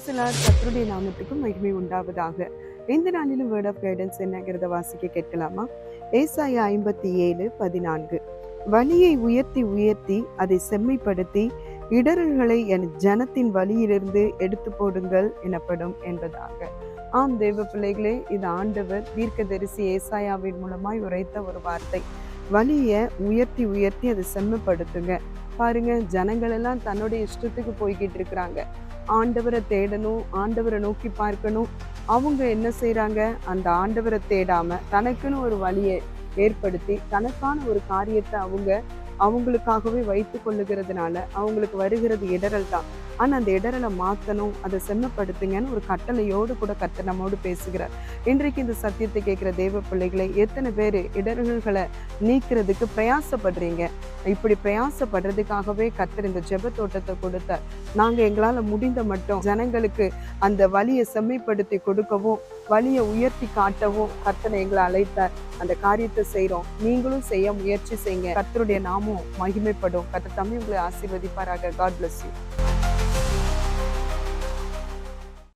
Praise the Lord கர்த்தருடைய நாமத்துக்கும் மகிமை உண்டாவதாக. இந்த நாளிலும் வேர்ட் ஆஃப் கைடன்ஸ் என்னங்கிறத வாசிக்க கேட்கலாமா? ஏசாயா 57:14. வழியை உயர்த்தி உயர்த்தி அதை செம்மைப்படுத்தி இடரல்களை என் ஜனத்தின் வழியிலிருந்து எடுத்து போடுங்கள் எனப்படும் என்பதாக. ஆம் தேவ பிள்ளைகளே, இது ஆண்டவர் தீர்க்கதரிசி ஏசாயாவின் மூலமாய் உரைத்த ஒரு வார்த்தை. வழியை உயர்த்தி உயர்த்தி அதை செம்மைப்படுத்துங்க. பாருங்க, ஜனங்கள் எல்லாம் தன்னுடைய இஷ்டத்துக்கு போய்கிட்டு இருக்கிறாங்க. ஆண்டவரை தேடணும், ஆண்டவரை நோக்கி பார்க்கணும். அவங்க என்ன செய்யறாங்க? அந்த ஆண்டவரை தேடாம தனக்குன்னு ஒரு வழியை ஏற்படுத்தி தனக்கான ஒரு காரியத்தை அவங்களுக்காகவே வைத்து கொள்ளுகிறதுனால அவங்களுக்கு வருகிறது இடரல் தான். ஆனா அந்த இடரலை மாத்தணும், அதை செம்மப்படுத்துங்கன்னு ஒரு கட்டளையோடு கூட கர்த்தர் நம்மோடு பேசுகிறார். இன்றைக்கு இந்த சத்தியத்தை கேட்கிற தேவ பிள்ளைகளை எத்தனை பேர் இடர்கள்களை நீக்கிறதுக்கு பிரயாசப்படுறீங்க? இப்படி பிரயாசப்படுறதுக்காகவே கர்த்தர் இந்த ஜெப தோட்டத்தை கொடுத்தார். நாங்க எங்களால முடிந்த மட்டும் ஜனங்களுக்கு அந்த வழியை செம்மைப்படுத்தி கொடுக்கவும் வழியை உயர்த்தி காட்டவும் கர்த்தர் எங்களை அழைத்தார். அந்த காரியத்தை செய்யறோம். நீங்களும் செய்ய முயற்சி செய்யுங்க. கர்த்தருடைய நாமம் மகிமைப்படும். கர்த்தர் தம்மை உங்களை ஆசீர்வதிப்பாராக. God bless you.